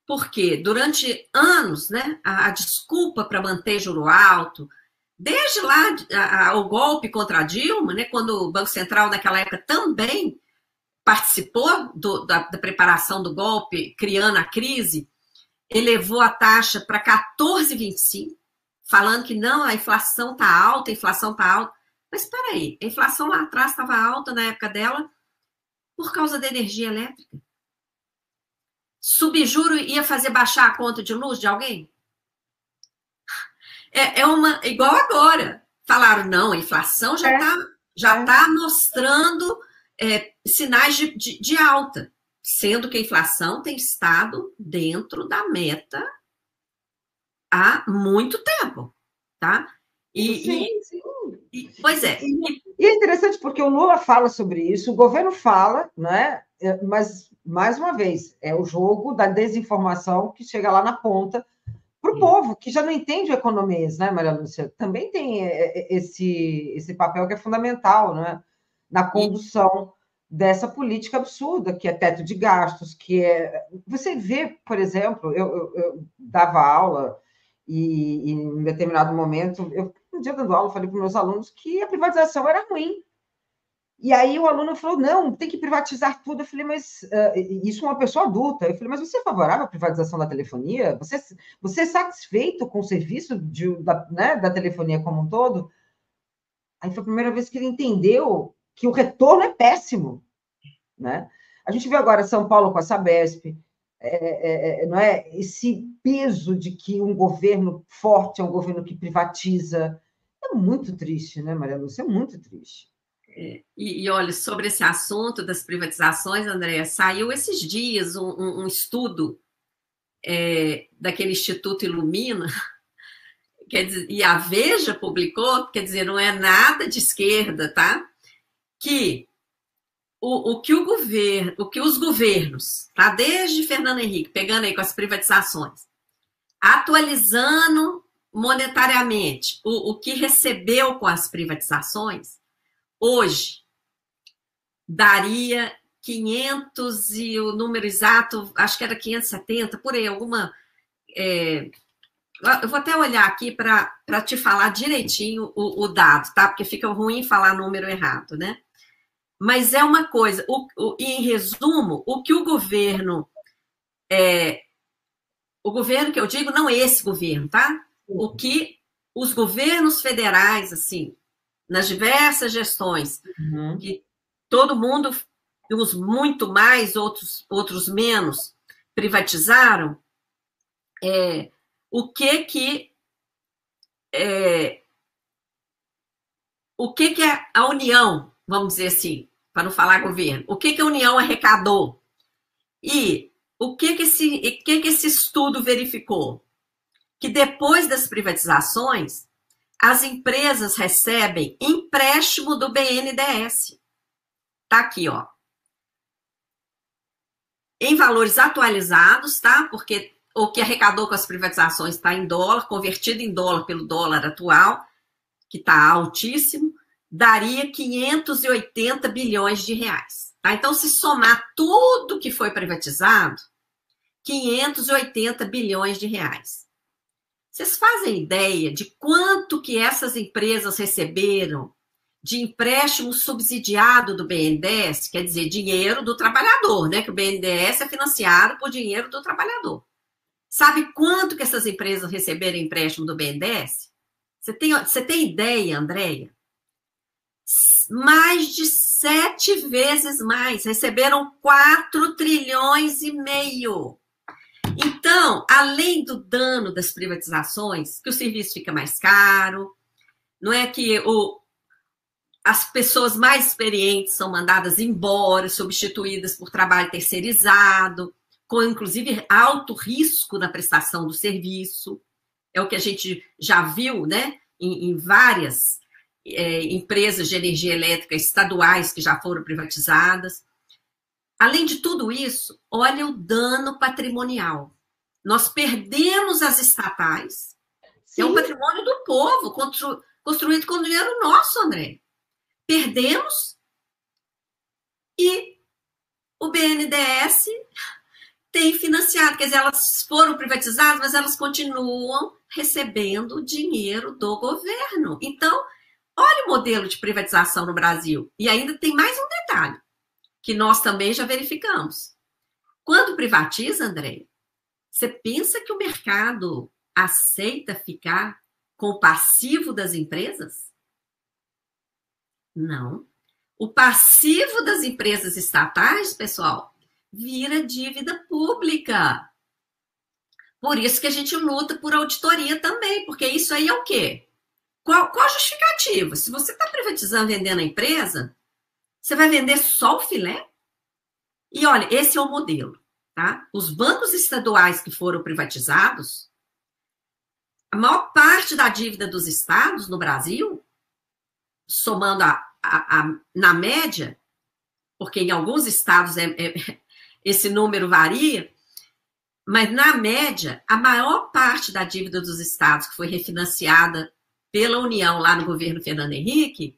Porque durante anos, né, a desculpa para manter juro alto, desde lá o golpe contra a Dilma, né, quando o Banco Central naquela época também participou da preparação do golpe, criando a crise, elevou a taxa para 14,25, falando que não, a inflação está alta, Mas espera aí, a inflação lá atrás estava alta na época dela por causa da energia elétrica. Subjuro ia fazer baixar a conta de luz de alguém? Igual agora. Falaram, não, a inflação já está mostrando sinais de alta, sendo que a inflação tem estado dentro da meta há muito tempo, tá? Sim. Pois é. E é interessante porque o Lula fala sobre isso, o governo fala, né? Mas, mais uma vez, é o jogo da desinformação que chega lá na ponta para o povo, que já não entende o economês, né, Maria Lúcia? Também tem esse papel que é fundamental, né? Na condução dessa política absurda, que é teto de gastos, que é... Você vê, por exemplo, eu dava aula e em determinado momento, um dia dando aula, falei para os meus alunos que a privatização era ruim. E aí o aluno falou, não, tem que privatizar tudo. Eu falei, mas isso é uma pessoa adulta. Eu falei, mas você é favorável à privatização da telefonia? Você é satisfeito com o serviço da telefonia como um todo? Aí foi a primeira vez que ele entendeu que o retorno é péssimo, né? A gente vê agora São Paulo com a Sabesp, não é? Esse peso de que um governo forte é um governo que privatiza. É muito triste, né, Maria Lúcia? É muito triste. E olha, sobre esse assunto das privatizações, Andréa, saiu esses dias um estudo daquele Instituto Ilumina, quer dizer, e a Veja publicou, quer dizer, não é nada de esquerda, tá? Que o que os governos, tá? Desde Fernando Henrique, pegando aí com as privatizações, atualizando monetariamente o que recebeu com as privatizações, hoje daria 500 e o número exato, acho que era 570, por aí, alguma... eu vou até olhar aqui para te falar direitinho o dado, tá? Porque fica ruim falar número errado, né? Mas é uma coisa, em resumo, o que o governo que eu digo não é esse governo, tá? O que os governos federais, assim, nas diversas gestões, que todo mundo, uns muito mais, outros menos, privatizaram, o que que a União, vamos dizer assim, para não falar governo, o que a União arrecadou? E o que esse estudo verificou? Que depois das privatizações, as empresas recebem empréstimo do BNDES. Tá aqui, ó. Em valores atualizados, tá? Porque o que arrecadou com as privatizações está em dólar, convertido em dólar pelo dólar atual, que está altíssimo, daria 580 bilhões de reais. Tá? Então, se somar tudo que foi privatizado, 580 bilhões de reais. Vocês fazem ideia de quanto que essas empresas receberam de empréstimo subsidiado do BNDES, quer dizer, dinheiro do trabalhador, né? Que o BNDES é financiado por dinheiro do trabalhador. Sabe quanto que essas empresas receberam empréstimo do BNDES? Você tem ideia, Andréia? Mais de 7 vezes mais. Receberam 4 trilhões e meio. Então, além do dano das privatizações, que o serviço fica mais caro, não é que as pessoas mais experientes são mandadas embora, substituídas por trabalho terceirizado, com inclusive alto risco na prestação do serviço. É o que a gente já viu, né, em várias empresas de energia elétrica estaduais que já foram privatizadas. Além de tudo isso, olha o dano patrimonial. Nós perdemos as estatais. Sim. É um patrimônio do povo, construído com dinheiro nosso, André. Perdemos e o BNDES tem financiado. Quer dizer, elas foram privatizadas, mas elas continuam recebendo dinheiro do governo. Então, olha o modelo de privatização no Brasil. E ainda tem mais um detalhe, que nós também já verificamos. Quando privatiza, André, você pensa que o mercado aceita ficar com o passivo das empresas? Não. O passivo das empresas estatais, pessoal, vira dívida pública. Por isso que a gente luta por auditoria também, porque isso aí é o quê? Qual a justificativa? Se você está privatizando, vendendo a empresa, você vai vender só o filé? E olha, esse é o modelo, tá? Os bancos estaduais que foram privatizados, a maior parte da dívida dos estados no Brasil, somando na média, porque em alguns estados esse número varia, mas na média, a maior parte da dívida dos estados que foi refinanciada pela União lá no governo Fernando Henrique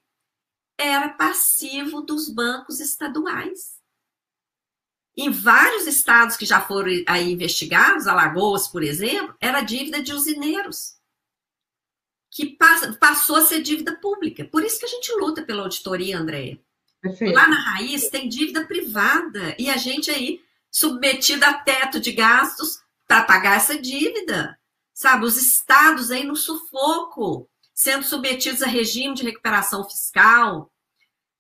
era passivo dos bancos estaduais. Em vários estados que já foram aí investigados, Alagoas, por exemplo, era dívida de usineiros, que passou a ser dívida pública. Por isso que a gente luta pela auditoria, Andréia. Lá na raiz tem dívida privada e a gente aí submetido a teto de gastos para pagar essa dívida. Sabe, os estados aí no sufoco, sendo submetidos a regime de recuperação fiscal,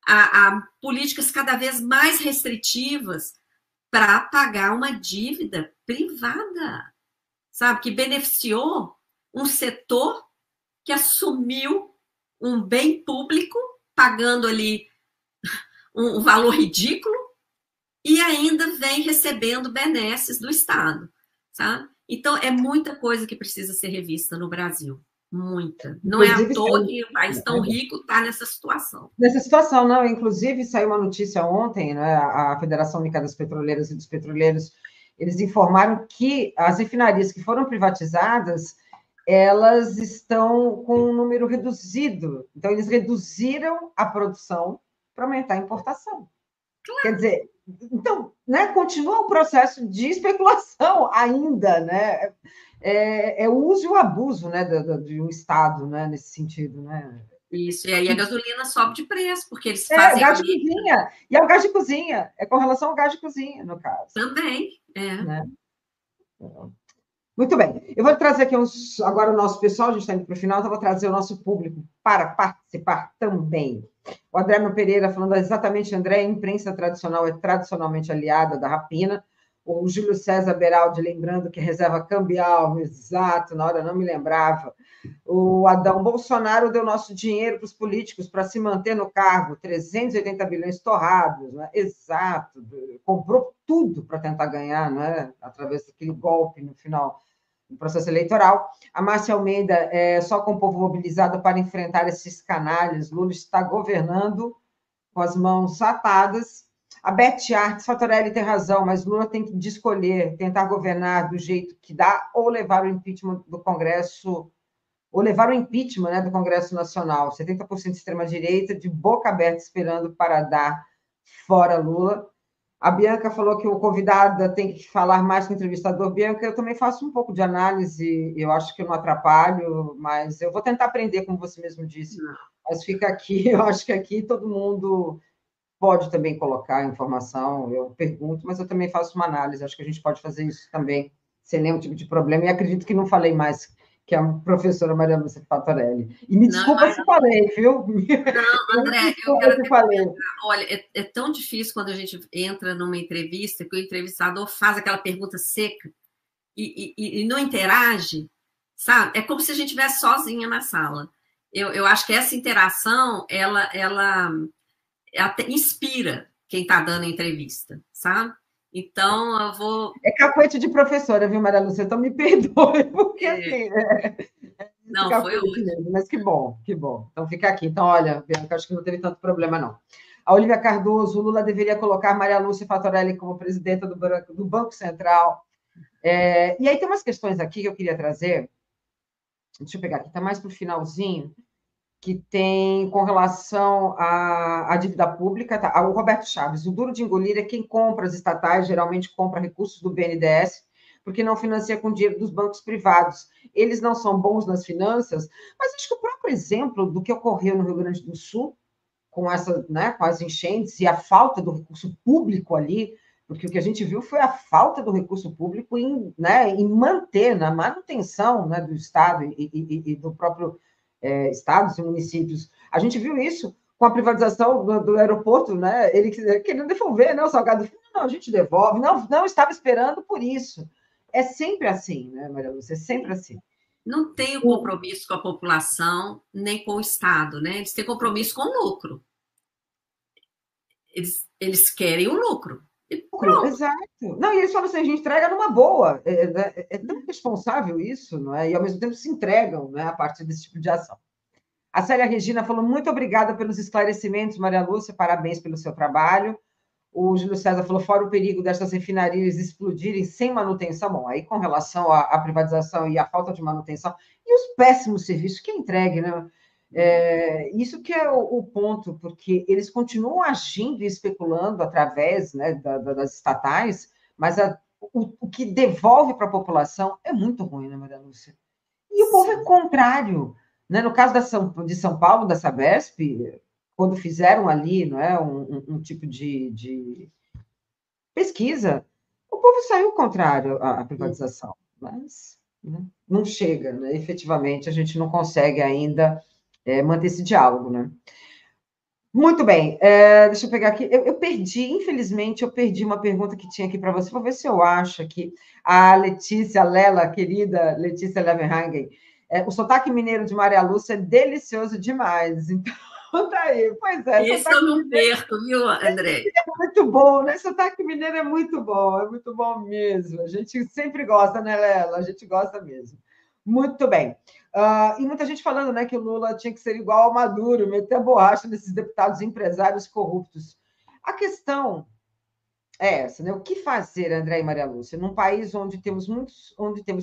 a políticas cada vez mais restritivas para pagar uma dívida privada, sabe, que beneficiou um setor que assumiu um bem público, pagando ali um valor ridículo, e ainda vem recebendo benesses do Estado, sabe? Então, é muita coisa que precisa ser revista no Brasil. Muita. Não é à toa que o país tão rico está nessa situação. Nessa situação, não. Inclusive, saiu uma notícia ontem, né? A Federação Única das Petroleiras e dos Petroleiros, eles informaram que as refinarias que foram privatizadas, elas estão com um número reduzido. Então, eles reduziram a produção para aumentar a importação. Claro. Quer dizer, então, né, continua o processo de especulação ainda, né? É o uso e o abuso, né, de um Estado, né, nesse sentido, né? Isso, e aí a gasolina sobe de preço, porque eles É, fazem a gás de média cozinha. E é o gás de cozinha. É com relação ao gás de cozinha, no caso. também. É. Né? Muito bem. Eu vou trazer aqui agora o nosso pessoal, a gente está indo para o final, então eu vou trazer o nosso público para participar também. O André Pereira falando exatamente, André, a imprensa tradicional é tradicionalmente aliada da rapina. O Júlio César Beraldi lembrando que reserva cambial, exato, na hora eu não me lembrava. O Adão Bolsonaro deu nosso dinheiro para os políticos para se manter no cargo, 380 bilhões torrados, né? Exato, comprou tudo para tentar ganhar, né? Através daquele golpe no final do processo eleitoral. A Márcia Almeida, só com o povo mobilizado para enfrentar esses canalhas, Lula está governando com as mãos atadas. A Beth Artes, Fatorelli tem razão, mas Lula tem que escolher, tentar governar do jeito que dá ou levar o impeachment do Congresso, ou levar o impeachment, né, do Congresso Nacional. 70% de extrema-direita, de boca aberta, esperando para dar fora Lula. A Bianca falou que o convidado tem que falar mais que o entrevistador. Bianca, eu também faço um pouco de análise, eu acho que eu não atrapalho, mas eu vou tentar aprender, como você mesmo disse. Mas fica aqui, eu acho que aqui todo mundo pode também colocar informação, eu pergunto, mas eu também faço uma análise, acho que a gente pode fazer isso também, sem nenhum tipo de problema, e acredito que não falei mais que a professora Maria Lúcia Fatorelli. E me Não, desculpa se falei, viu? não, Me André, eu desculpa quero se até falei. comentar. Olha, é tão difícil quando a gente entra numa entrevista que o entrevistador faz aquela pergunta seca e não interage, sabe? É como se a gente estivesse sozinha na sala. Eu acho que essa interação, ela até inspira quem está dando a entrevista, sabe? Então, eu vou... É cacuete de professora, viu, Maria Lúcia? Então me perdoe, porque assim, esse Não, foi cacuete ótimo. mesmo, mas que bom, que bom. Então fica aqui. Então, olha, Bianca, acho que não teve tanto problema, não. A Olivia Cardoso, o Lula deveria colocar Maria Lúcia Fatorelli como presidenta do Banco Central. E aí tem umas questões aqui que eu queria trazer. Deixa eu pegar aqui, está mais para o finalzinho, que tem com relação à dívida pública. Tá? O Roberto Chaves, o duro de engolir é quem compra as estatais, geralmente compra recursos do BNDES, porque não financia com dinheiro dos bancos privados. Eles não são bons nas finanças, mas acho que o próprio exemplo do que ocorreu no Rio Grande do Sul, com, né, com as enchentes e a falta do recurso público ali, porque o que a gente viu foi a falta do recurso público em manter, na manutenção, né, do Estado e do próprio estados e municípios. A gente viu isso com a privatização do aeroporto, né? Ele querendo devolver, né? O Salgado Filho, não, a gente devolve, não estava esperando por isso. É sempre assim, né, Maria Lúcia? É sempre assim. Não tem o compromisso com a população, nem com o Estado, né? Eles têm compromisso com o lucro. Eles querem o lucro. E pronto. Exato. Não, e eles falam assim, a gente entrega numa boa. É tão responsável isso, não é? E ao mesmo tempo se entregam, né, a partir desse tipo de ação. A Célia Regina falou, muito obrigada pelos esclarecimentos, Maria Lúcia, parabéns pelo seu trabalho. O Júlio César falou, fora o perigo dessas refinarias explodirem sem manutenção. Bom, aí com relação à privatização e à falta de manutenção, e os péssimos serviços que é entregue, né? Isso que é o ponto, porque eles continuam agindo e especulando através, né, das estatais, mas o que devolve para a população é muito ruim, né, Maria Lúcia? E o povo é contrário. Né? No caso de São Paulo, da Sabesp, quando fizeram ali, não é, um tipo de pesquisa, o povo saiu contrário à privatização, mas, né, não chega, né? Efetivamente, a gente não consegue ainda manter esse diálogo. Né? Muito bem, deixa eu pegar aqui. Eu perdi, infelizmente, eu perdi uma pergunta que tinha aqui para você. Vou ver se eu acho aqui. A Letícia Lela, querida Letícia Levenhagen, o sotaque mineiro de Maria Lúcia é delicioso demais. Então, tá aí. Pois é, esse eu não perco, viu, André? É muito bom, né? Sotaque mineiro é muito bom mesmo. A gente sempre gosta, né, Lela? A gente gosta mesmo. Muito bem. E muita gente falando, né, que o Lula tinha que ser igual ao Maduro, meter a borracha nesses deputados empresários corruptos. A questão é essa, né? O que fazer, André e Maria Lúcia, num país onde temos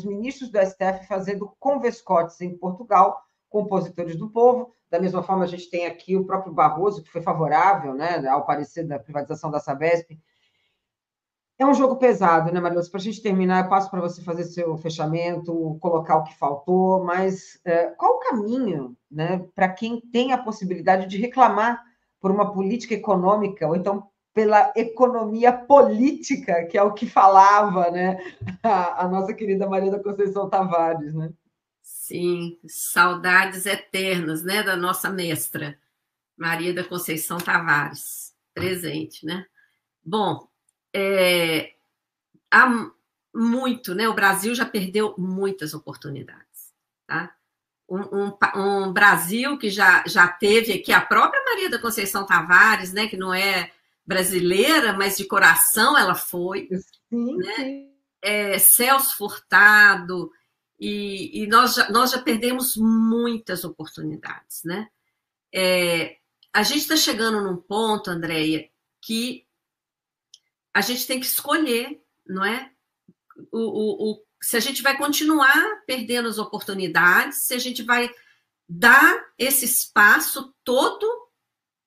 ministros do STF fazendo convescotes em Portugal, compositores do povo, da mesma forma a gente tem aqui o próprio Barroso, que foi favorável, né, ao parecer da privatização da Sabesp. É um jogo pesado, né, Mariluz? Para a gente terminar, eu passo para você fazer seu fechamento, colocar o que faltou, mas qual o caminho, né, para quem tem a possibilidade de reclamar por uma política econômica, ou então pela economia política, que é o que falava, né, a nossa querida Maria da Conceição Tavares, né? Sim, saudades eternas, né, da nossa mestra, Maria da Conceição Tavares, presente, né? Bom, há muito, né? O Brasil já perdeu muitas oportunidades, tá? Um Brasil que já teve aqui a própria Maria da Conceição Tavares, né? Que não é brasileira, mas de coração ela foi, Sim, né? sim. Celso Furtado, e nós já perdemos muitas oportunidades, né? A gente está chegando num ponto, Andréia, que a gente tem que escolher, não é? Se a gente vai continuar perdendo as oportunidades, se a gente vai dar esse espaço todo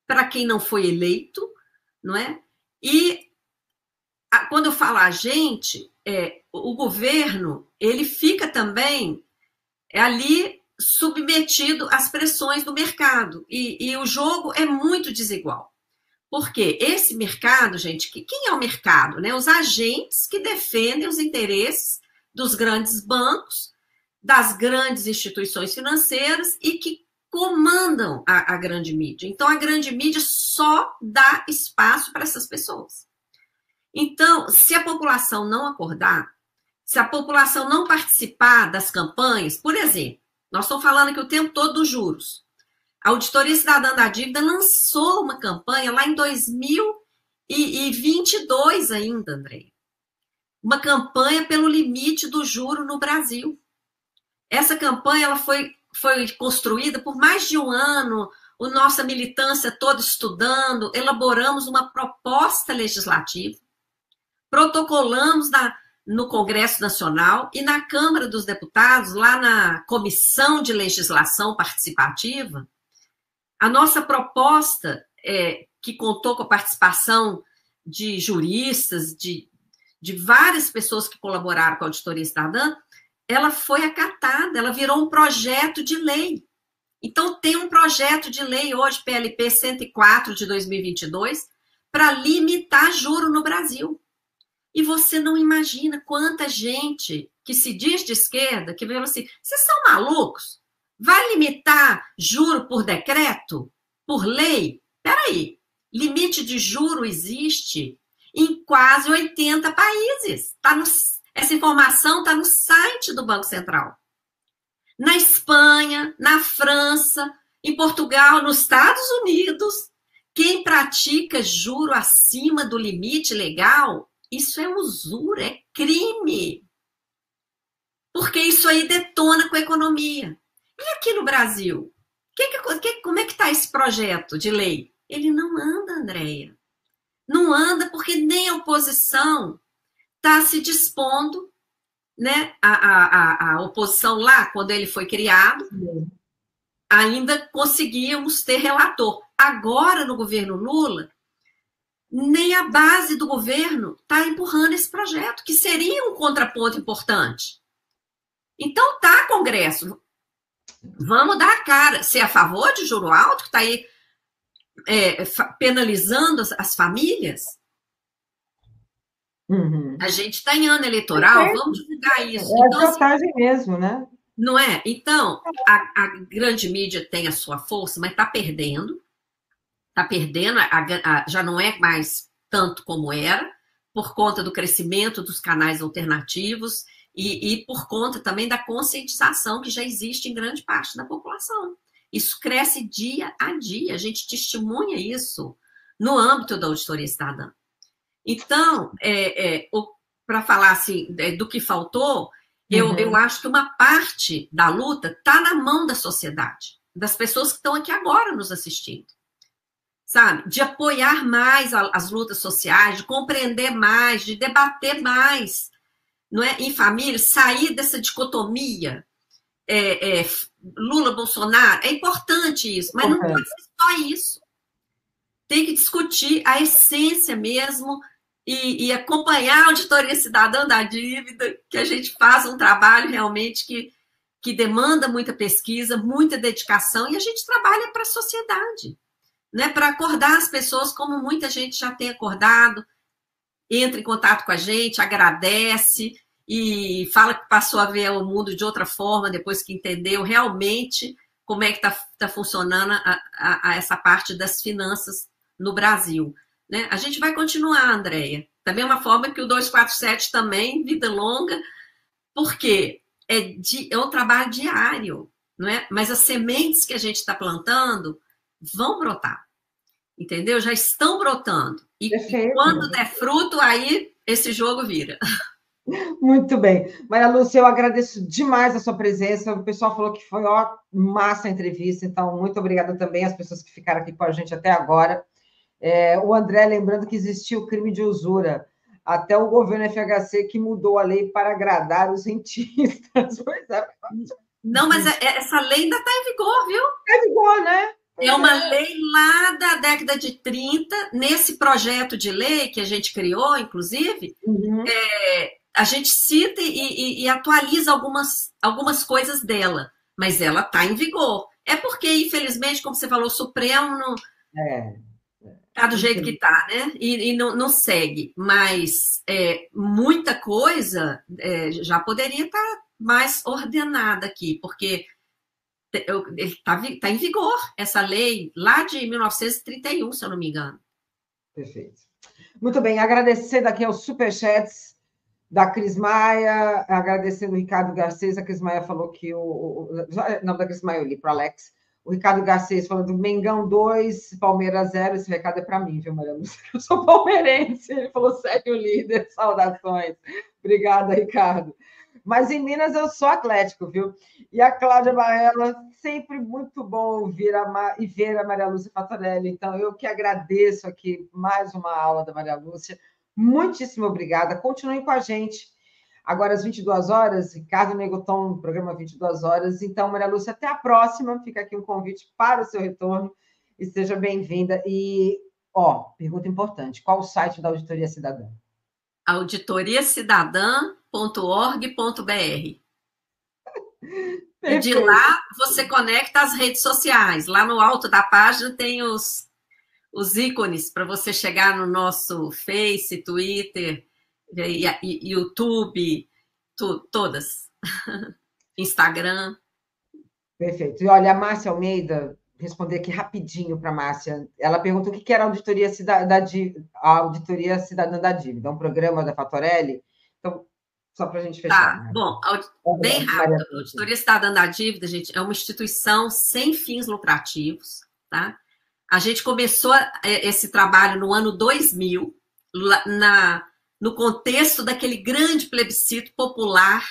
para quem não foi eleito, não é? E quando eu falo a gente, o governo, ele fica também ali submetido às pressões do mercado. E o jogo é muito desigual. Porque esse mercado, gente, quem é o mercado? Né? Os agentes que defendem os interesses dos grandes bancos, das grandes instituições financeiras e que comandam a grande mídia. Então, a grande mídia só dá espaço para essas pessoas. Então, se a população não acordar, se a população não participar das campanhas, por exemplo, nós estamos falando aqui o tempo todo dos juros. A Auditoria Cidadã da Dívida lançou uma campanha lá em 2022 ainda, André. Uma campanha pelo limite do juro no Brasil. Essa campanha ela foi construída por mais de um ano, a nossa militância toda estudando, elaboramos uma proposta legislativa, protocolamos no Congresso Nacional e na Câmara dos Deputados, lá na Comissão de Legislação Participativa. A nossa proposta, que contou com a participação de juristas, de várias pessoas que colaboraram com a Auditoria Cidadã, ela foi acatada, ela virou um projeto de lei. Então, tem um projeto de lei hoje, PLP 104 de 2022, para limitar juro no Brasil. E você não imagina quanta gente que se diz de esquerda, que fala assim, vocês são malucos? Vai limitar juro por decreto? Por lei? Peraí, limite de juro existe em quase 80 países. Essa informação está no site do Banco Central. Na Espanha, na França, em Portugal, nos Estados Unidos, quem pratica juro acima do limite legal, isso é usura, é crime. Porque isso aí detona com a economia. E aqui no Brasil? Como é que está esse projeto de lei? Ele não anda, Andréia. Não anda porque nem a oposição está se dispondo, né? A oposição lá, quando ele foi criado, ainda conseguíamos ter relator. Agora, no governo Lula, nem a base do governo está empurrando esse projeto, que seria um contraponto importante. Então, tá, Congresso, vamos dar a cara. Ser a favor de juro alto, que está aí penalizando as famílias? Uhum. A gente está em ano eleitoral, vamos divulgar isso. É então, a vantagem mesmo, né? Não é? Então, a grande mídia tem a sua força, mas está perdendo. Está perdendo, já não é mais tanto como era, por conta do crescimento dos canais alternativos e por conta também da conscientização que já existe em grande parte da população. Isso cresce dia a dia, a gente testemunha isso no âmbito da Auditoria Cidadã. Então, para falar assim, do que faltou, eu acho que uma parte da luta está na mão da sociedade, das pessoas que estão aqui agora nos assistindo. Sabe? De apoiar mais as lutas sociais, de compreender mais, de debater mais, não é? Em família, sair dessa dicotomia Lula-Bolsonaro. É importante isso, mas não pode ser só isso. Tem que discutir a essência mesmo e acompanhar a auditoria cidadã da dívida, que a gente faz um trabalho realmente que demanda muita pesquisa, muita dedicação, e a gente trabalha para a sociedade, né? Para acordar as pessoas, como muita gente já tem acordado, entra em contato com a gente, agradece e fala que passou a ver o mundo de outra forma depois que entendeu realmente como é que está funcionando essa parte das finanças no Brasil. Né? A gente vai continuar, Andréia. Da mesma forma que o 247 também, vida longa, porque é um trabalho diário, não é? Mas as sementes que a gente está plantando vão brotar, entendeu? Já estão brotando. E quando der fruto, aí esse jogo vira. Muito bem. Maria Lúcia, eu agradeço demais a sua presença. O pessoal falou que foi massa a entrevista, então muito obrigada também às pessoas que ficaram aqui com a gente até agora. O André, lembrando que existia o crime de usura, até o governo FHC que mudou a lei para agradar os rentistas. Pois é. Não, mas essa lei ainda está em vigor, viu? É vigor, né? É uma lei lá da década de 30, nesse projeto de lei que a gente criou, inclusive, a gente cita e atualiza algumas coisas dela, mas ela está em vigor. É porque, infelizmente, como você falou, o Supremo não está do jeito que está, né? E não segue. Mas muita coisa já poderia estar mais ordenada aqui, porque está em vigor essa lei lá de 1931, se eu não me engano. Perfeito. Muito bem, agradecendo aqui aos superchats da Cris Maia, agradecendo o Ricardo Garcês. A Cris Maia falou que não, da Cris Maia eu li para o Alex. O Ricardo Garcês falando do Mengão 2, Palmeiras 0. Esse recado é para mim, viu, Maria Lúcia? Eu sou palmeirense. Ele falou: segue o líder, saudações. Obrigada, Ricardo. Mas em Minas eu sou atlético, viu? E a Cláudia Barella, sempre muito bom ouvir e ver a Maria Lúcia Fatorelli. Então, eu que agradeço aqui mais uma aula da Maria Lúcia. Muitíssimo obrigada. Continuem com a gente. Agora, às 22 horas, Ricardo Negoton, programa 22 horas. Então, Maria Lúcia, até a próxima. Fica aqui um convite para o seu retorno. E seja bem-vinda. E, pergunta importante: qual o site da Auditoria Cidadã? auditoriacidadã.org.br. E de lá você conecta as redes sociais. Lá no alto da página tem os ícones para você chegar no nosso Face, Twitter, YouTube, todas. Instagram. Perfeito. E olha, a Márcia Almeida, responder aqui rapidinho para a Márcia. Ela perguntou o que era a Auditoria Cidadã da Dívida, um programa da Fatorelli. Então, só para a gente fechar. Tá, né? Bom, bem rápido. A Auditoria Cidadã da Dívida, gente, é uma instituição sem fins lucrativos, tá? A gente começou esse trabalho no ano 2000, no contexto daquele grande plebiscito popular,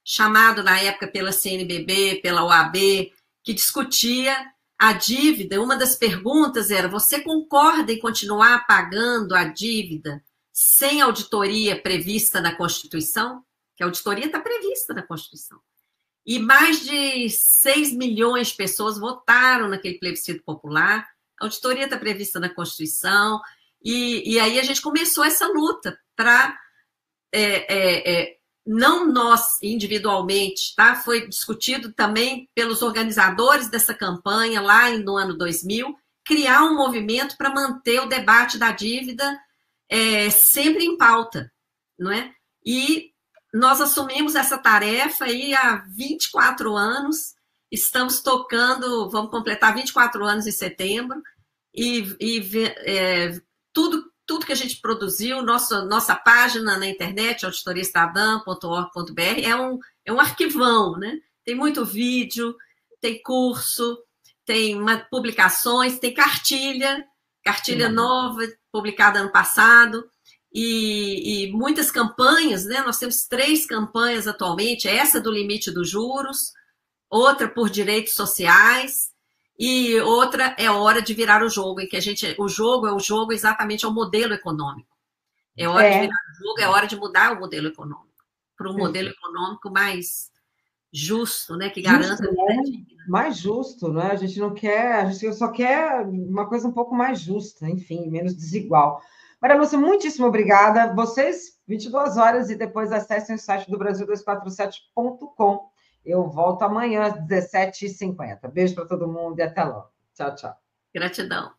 chamado na época pela CNBB, pela OAB, que discutia a dívida. Uma das perguntas era: você concorda em continuar pagando a dívida sem auditoria prevista na Constituição? Que a auditoria está prevista na Constituição. E mais de 6 milhões de pessoas votaram naquele plebiscito popular. A auditoria está prevista na Constituição. E aí a gente começou essa luta para... não nós individualmente, tá? Foi discutido também pelos organizadores dessa campanha lá no ano 2000, criar um movimento para manter o debate da dívida sempre em pauta, não é? E nós assumimos essa tarefa aí há 24 anos, estamos tocando, vamos completar 24 anos em setembro, tudo que a gente produziu, nossa página na internet, auditoriacidadã.org.br, é um arquivão, né? Tem muito vídeo, tem curso, tem publicações, tem cartilha nova, publicada ano passado, e muitas campanhas, né? Nós temos 3 campanhas atualmente, essa do limite dos juros, outra por direitos sociais, e outra é hora de virar o jogo, em que o jogo exatamente ao modelo econômico. É hora de virar o jogo, é hora de mudar o modelo econômico para um modelo econômico mais justo, né, que garanta... Mais justo, né? A gente não quer, a gente só quer uma coisa um pouco mais justa, enfim, menos desigual. Maria Lúcia, muitíssimo obrigada. Vocês, 22 horas, e depois acessem o site do Brasil247.com. Eu volto amanhã às 17h50. Beijo para todo mundo e até logo. Tchau, tchau. Gratidão.